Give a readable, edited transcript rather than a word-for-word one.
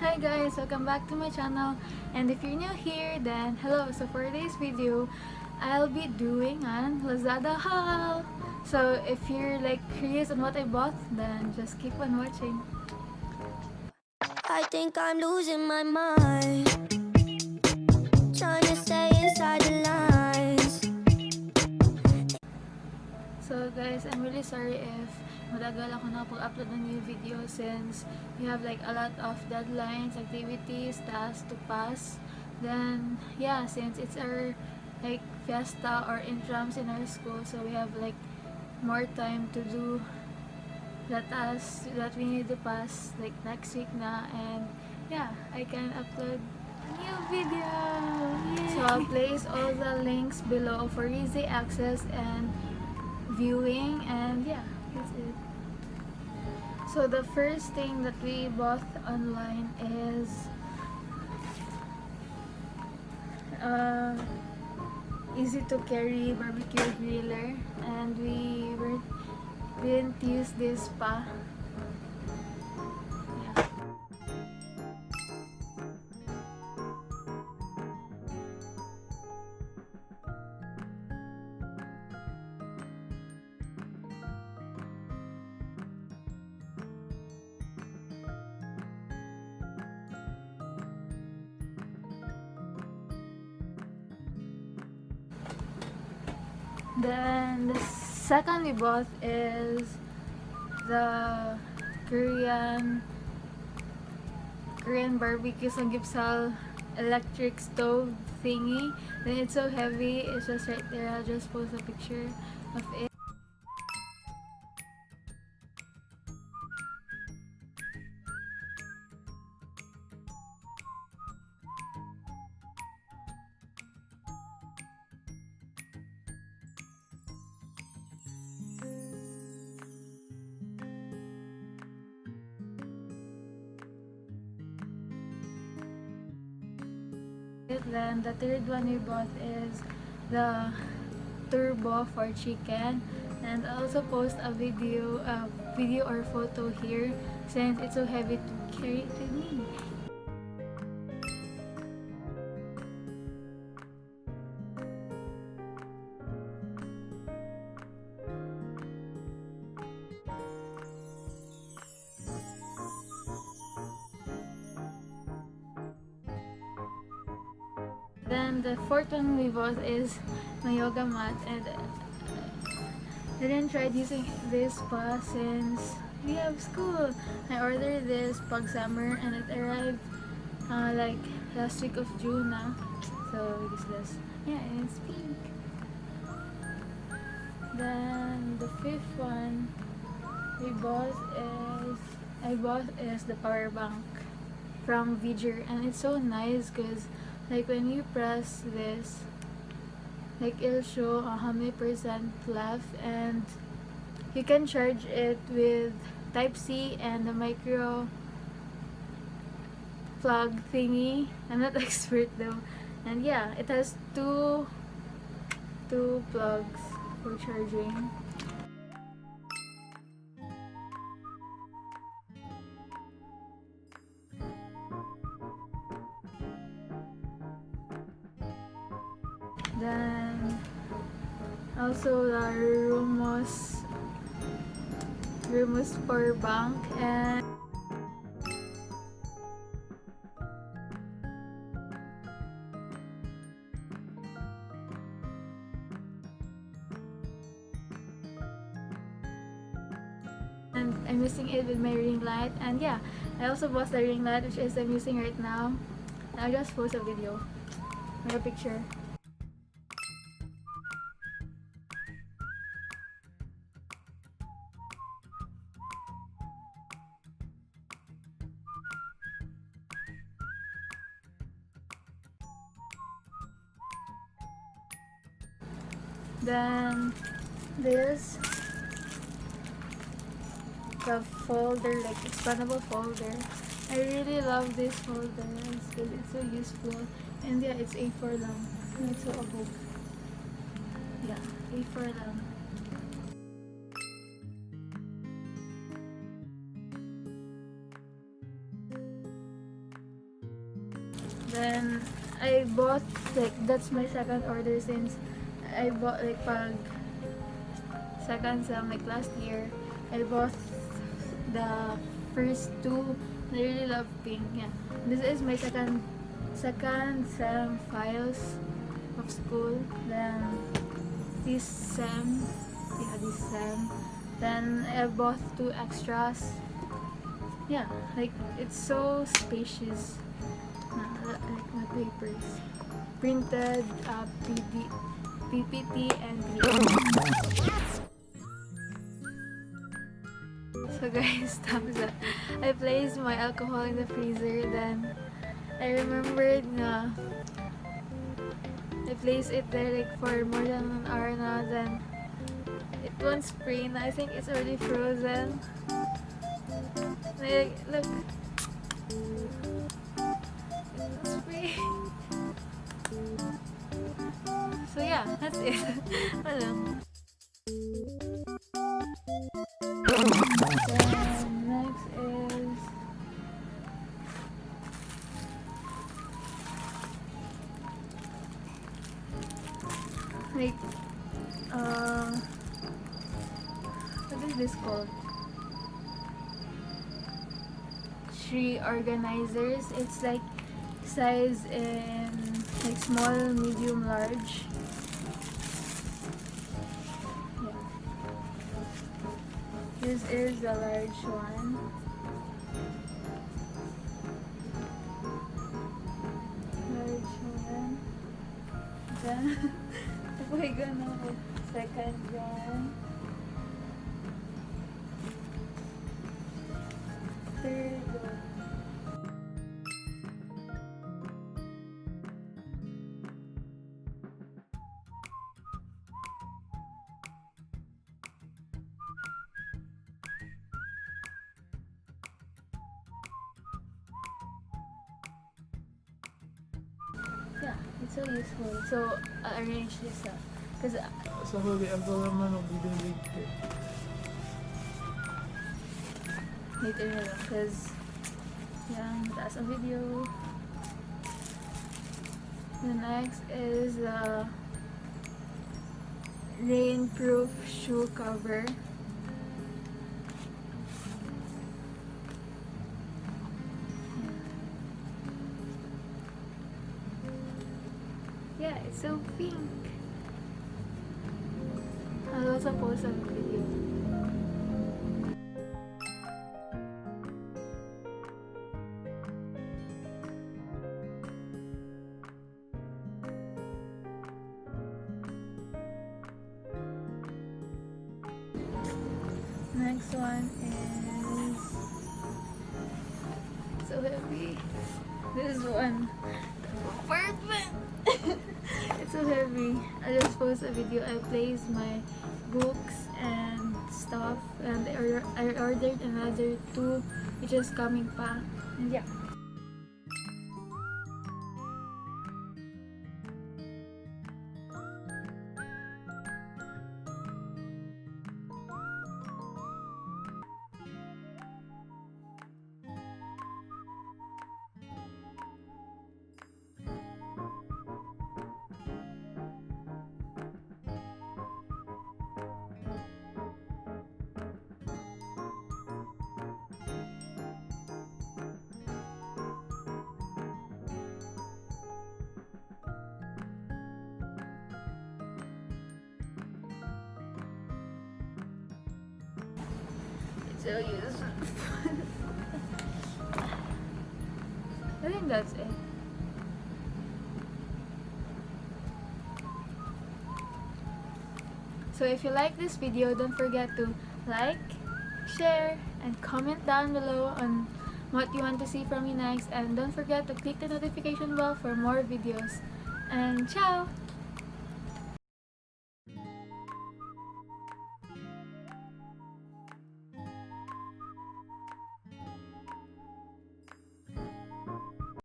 Hi guys, welcome back to my channel, and if you're new here, then hello. So for today's video, I'll be doing an Lazada haul. So if you're like curious on what I bought, then just keep on watching. I think I'm losing my mind, trying to stay inside the lines. So guys, I'm really sorry if matagal ako nakapag-upload ng new video since we have like a lot of deadlines, activities, tasks to pass. Then yeah, since it's our like fiesta or intrams in our school, so we have like more time to do the tasks that we need to pass like next week na, and yeah, I can upload a new video. Yay! So I'll place all the links below for easy access and viewing, and yeah, that's it. So the first thing that we bought online is easy to carry barbecue griller, and we didn't use this pa. Yeah. Then the second we bought is the Korean barbecue Samgyeopsal electric stove thingy. Then it's so heavy, it's just right there. I'll just post a picture of it. Then the third one we bought is the turbo for chicken, and I also post a video or photo here since it's so heavy to carry to me. Then the fourth one we bought is my yoga mat, and I didn't try using this pa since we have school. I ordered this pag summer, and it arrived like last week of June na. So this is, yeah, and it's pink. Then the fifth one I bought is the Powerbank from Veger, and it's so nice because like when you press this, like it'll show how many percent left, and you can charge it with type C and the micro plug thingy. I'm not expert though. And yeah, it has two plugs for charging. Then also the ROMOSS Powerbank, and I'm using it with my ring light. And yeah, I also bought the ring light, which is I'm using right now. I'll just post a video or a picture. Then this, the folder, like expandable folder. I really love this folder because it's so useful, and yeah, it's A4 lang. It's so a book. Yeah, A4 lang. Then I bought, like, that's my second order since I bought, like, pag second sem, like last year, I bought the first two. I really love pink. Yeah, this is my second sem files of school. Then this sem, then I bought two extras. Yeah, like, it's so spacious. Like my papers, printed PPT and 3D. So guys, thumbs up. I placed my alcohol in the freezer. Then I remembered na I placed it there like for more than an hour now. Then it won't spray na. I think it's already frozen. Like, look. It's spray. So yeah, that's it. Wala. Then next is like what is this called? Tree organizers. It's like size in like small, medium, large. This is the large one. Then, we're gonna second one. Third one. Yeah, it's so useful. So, I'll arrange this up. Because Sa huli, ang naman ang bibilig ko. later na lang. Because, yeah, mataas ang video. The next is the Rainproof shoe cover. Yeah, it's so pink. I'll also post a video. Next one is so heavy. This one. Apartment. It's so heavy. I just post a video. I placed my books and stuff, and I ordered another two, which is coming pa. And yeah. So useful. I think that's it. So if you like this video, don't forget to like, share, and comment down below on what you want to see from me next. And don't forget to click the notification bell for more videos. And ciao!